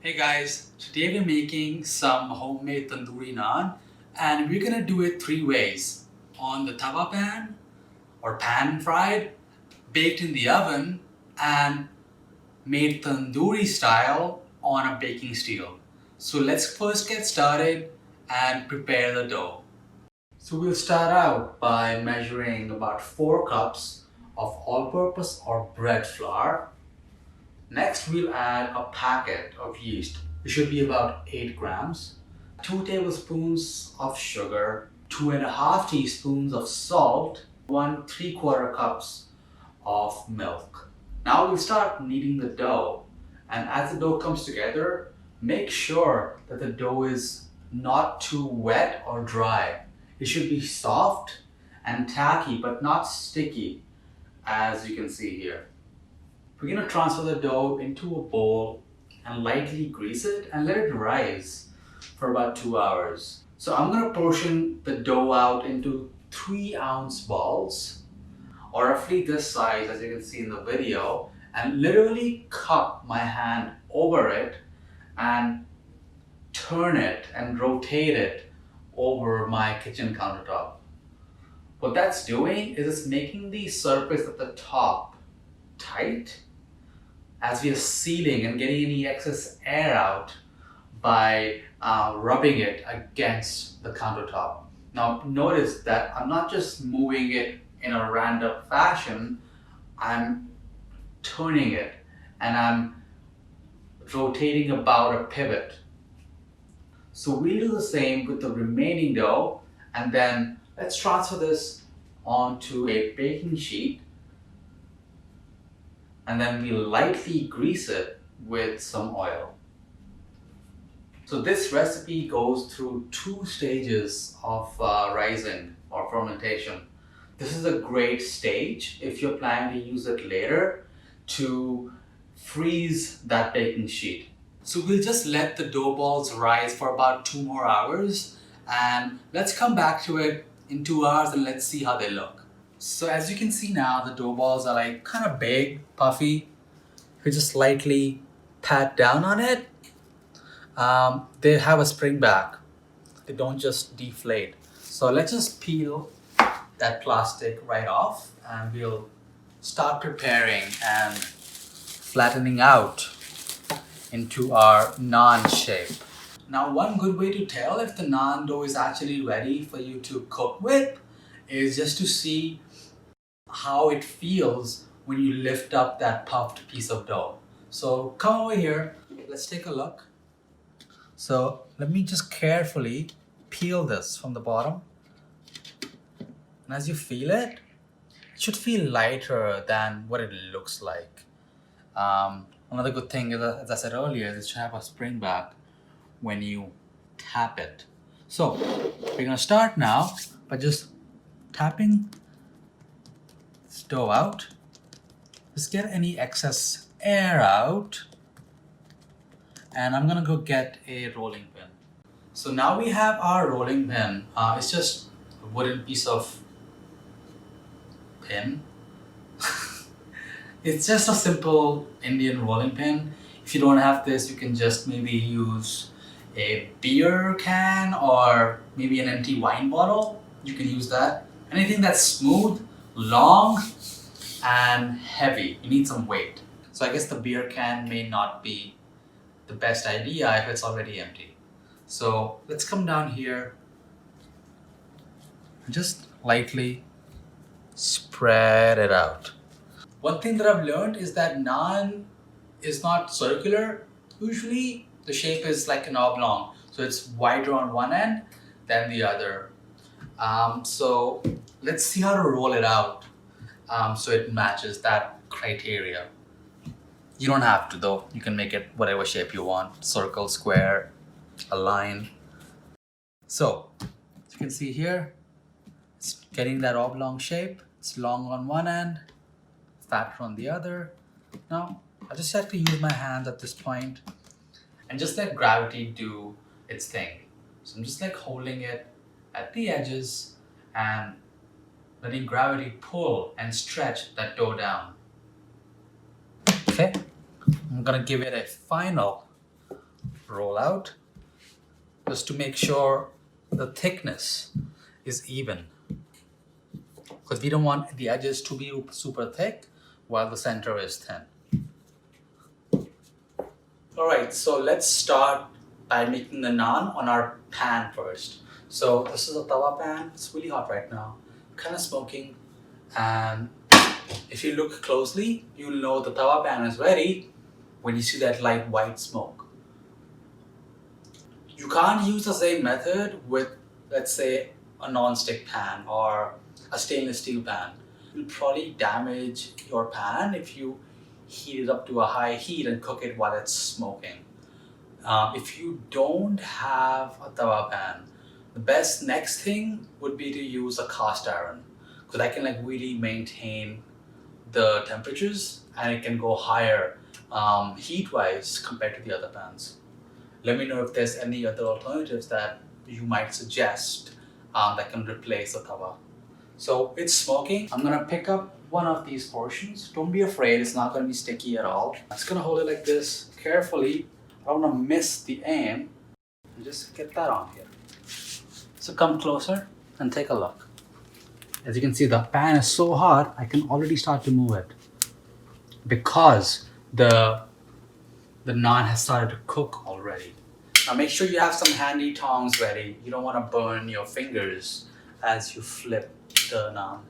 Hey guys, today we're making some homemade tandoori naan and we're gonna do it three ways. On the tawa pan or pan fried, baked in the oven, and made tandoori style on a baking steel. So let's first get started and prepare the dough. So we'll start out by measuring about 4 cups of all-purpose or bread flour. Next, we'll add a packet of yeast. It should be about 8 grams. 2 tablespoons of sugar, 2.5 teaspoons of salt, 1 3/4 cups of milk. Now we'll start kneading the dough. And as the dough comes together, make sure that the dough is not too wet or dry. It should be soft and tacky, but not sticky, as you can see here. We're going to transfer the dough into a bowl and lightly grease it and let it rise for about 2 hours. So I'm going to portion the dough out into 3-ounce balls, or roughly this size as you can see in the video, and literally cup my hand over it and turn it and rotate it over my kitchen countertop. What that's doing is it's making the surface at the top tight as we are sealing and getting any excess air out by rubbing it against the countertop. Now notice that I'm not just moving it in a random fashion, I'm turning it and I'm rotating about a pivot. So we'll do the same with the remaining dough, and then let's transfer this onto a baking sheet, and then we lightly grease it with some oil. So this recipe goes through 2 stages of rising or fermentation. This is a great stage if you're planning to use it later to freeze that baking sheet. So we'll just let the dough balls rise for about 2 more hours, and let's come back to it in 2 hours and let's see how they look. So as you can see now, the dough balls are like kind of big, puffy. If you just lightly pat down on it, they have a spring back. They don't just deflate. So let's just peel that plastic right off and we'll start preparing and flattening out into our naan shape. Now, one good way to tell if the naan dough is actually ready for you to cook with is just to see how it feels when you lift up that puffed piece of dough. So come over here, let's take a look. So let me just carefully peel this from the bottom. And as you feel it, it should feel lighter than what it looks like. Another good thing, as I said earlier, is it should have a spring back when you tap it. So we're gonna start now by just tapping this dough out. Just get any excess air out. And I'm gonna go get a rolling pin. So now we have our rolling pin. It's just a wooden piece of pin. It's just a simple Indian rolling pin. If you don't have this, you can just maybe use a beer can or maybe an empty wine bottle. You can use that. Anything that's smooth, long, and heavy. You need some weight. So I guess the beer can may not be the best idea if it's already empty. So let's come down here and just lightly spread it out. One thing that I've learned is that naan is not circular. Usually the shape is like an oblong, so it's wider on one end than the other. So let's see how to roll it out so it matches that criteria. You don't have to though, you can make it whatever shape you want, circle, square, a line. So as you can see here, it's getting that oblong shape. It's long on one end, fatter on the other. Now I just have to use my hands at this point and just let gravity do its thing. So I'm just like holding it at the edges and letting gravity pull and stretch that dough down. Okay, I'm gonna give it a final roll out just to make sure the thickness is even. Because we don't want the edges to be super thick while the center is thin. Alright, so let's start by making the naan on our pan first. So this is a tawa pan. It's really hot right now, kind of smoking, and if you look closely, you'll know the tawa pan is ready when you see that light white smoke. You can't use the same method with, let's say, a non-stick pan or a stainless steel pan. You'll probably damage your pan if you heat it up to a high heat and cook it while it's smoking. If you don't have a tawa pan, the best next thing would be to use a cast iron, because that can like really maintain the temperatures and it can go higher heat wise compared to the other pans. Let me know if there's any other alternatives that you might suggest that can replace the tawa. So it's smoking. I'm gonna pick up one of these portions. Don't be afraid, it's not gonna be sticky at all. I'm just gonna hold it like this carefully. I don't wanna miss the aim. And just get that on here. So come closer and take a look. As you can see, the pan is so hot, I can already start to move it because the naan has started to cook already. Now make sure you have some handy tongs ready. You don't want to burn your fingers as you flip the naan.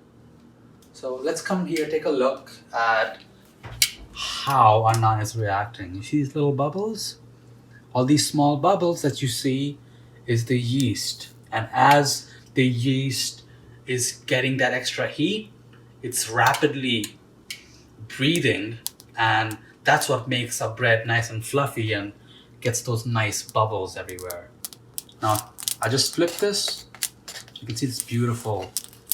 So let's come here, take a look at how our naan is reacting. You see these little bubbles? All these small bubbles that you see is the yeast. And as the yeast is getting that extra heat, it's rapidly breathing, and that's what makes our bread nice and fluffy and gets those nice bubbles everywhere. Now, I just flip this. You can see this beautiful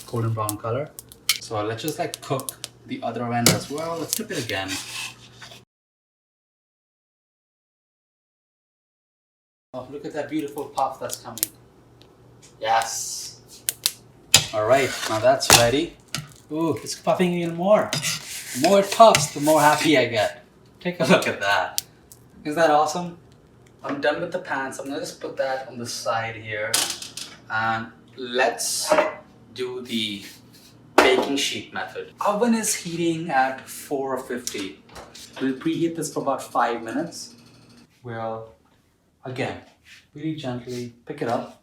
golden brown color. So let's just like cook the other end as well. Let's flip it again. Oh, look at that beautiful puff that's coming. Yes. All right, now that's ready. Ooh, it's puffing even more. The more it puffs, the more happy I get. Take a look at that. Isn't that awesome? I'm done with the pan, so I'm gonna just put that on the side here. And let's do the baking sheet method. Oven is heating at 450. We'll preheat this for about 5 minutes. We'll, again, really gently pick it up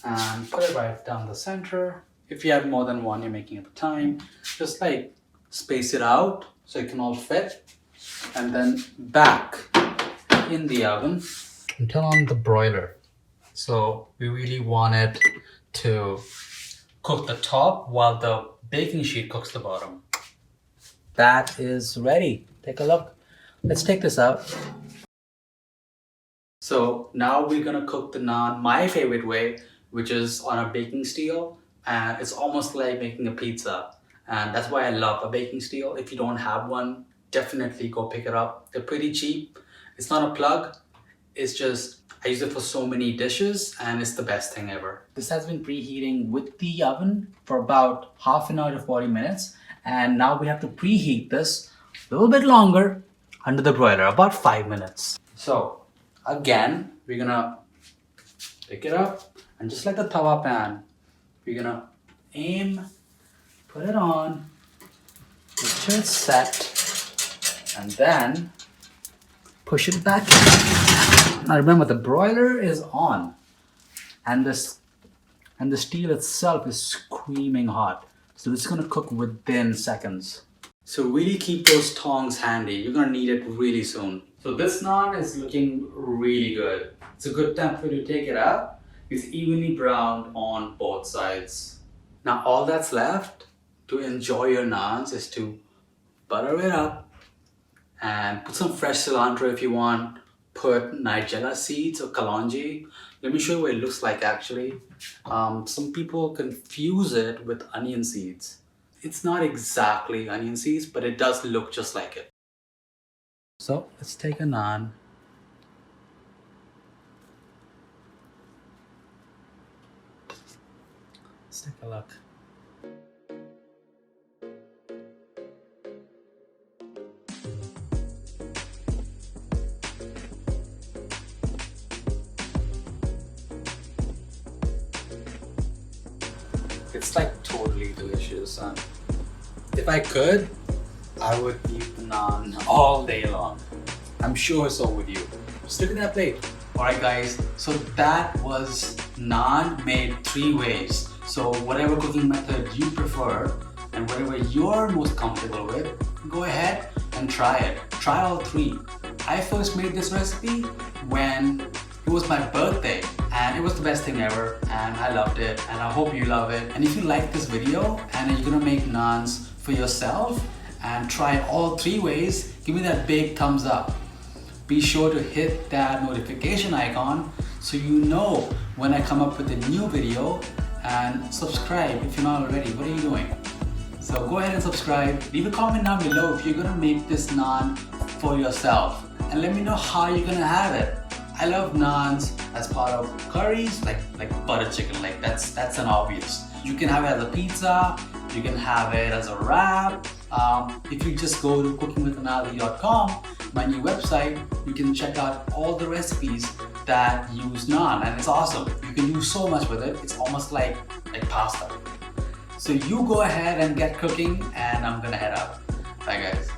and put it right down the center. If you have more than one you're making at the time, just like space it out so it can all fit, and then back in the oven and turn on the broiler. So we really want it to cook the top while the baking sheet cooks the bottom. That is ready. Take a look. Let's take this out. So now we're gonna cook the naan my favorite way, which is on a baking steel, and it's almost like making a pizza. And that's why I love a baking steel. If you don't have one, definitely go pick it up. They're pretty cheap. It's not a plug. It's just, I use it for so many dishes and it's the best thing ever. This has been preheating with the oven for about half an hour to 40 minutes. And now we have to preheat this a little bit longer under the broiler, about 5 minutes. So again, we're gonna pick it up and just like the tawa pan, we're gonna aim, put it on, make sure it's set, and then push it back in. Now remember, the broiler is on, and the steel itself is screaming hot. So this is gonna cook within seconds. So really keep those tongs handy. You're gonna need it really soon. So this naan is looking really good. It's a good time for you to take it out. It's evenly browned on both sides. Now all that's left to enjoy your naans is to butter it up and put some fresh cilantro if you want. Put nigella seeds or kalonji. Let me show you what it looks like actually. Some people confuse it with onion seeds. It's not exactly onion seeds, but it does look just like it. So let's take a naan. Let's take a look. It's like totally delicious, and if I could, I would eat the naan all day long. I'm sure so would you. Just look at that plate. Alright guys, so that was naan made 3 ways. So whatever cooking method you prefer and whatever you're most comfortable with, go ahead and try it. Try all 3. I first made this recipe when it was my birthday and it was the best thing ever and I loved it and I hope you love it. And if you like this video and you're gonna make naans for yourself and try all 3 ways, give me that big thumbs up. Be sure to hit that notification icon so you know when I come up with a new video, and subscribe if you're not already. What are you doing? So go ahead and subscribe. Leave a comment down below if you're gonna make this naan for yourself and let me know how you're gonna have it. I love naans as part of curries, like butter chicken, like that's an obvious. You can have it as a pizza, you can have it as a wrap. If you just go to cookingwithanali.com, my new website, you can check out all the recipes that use naan and it's awesome. You can do so much with it. It's almost like pasta. So you go ahead and get cooking and I'm gonna head out. Bye guys.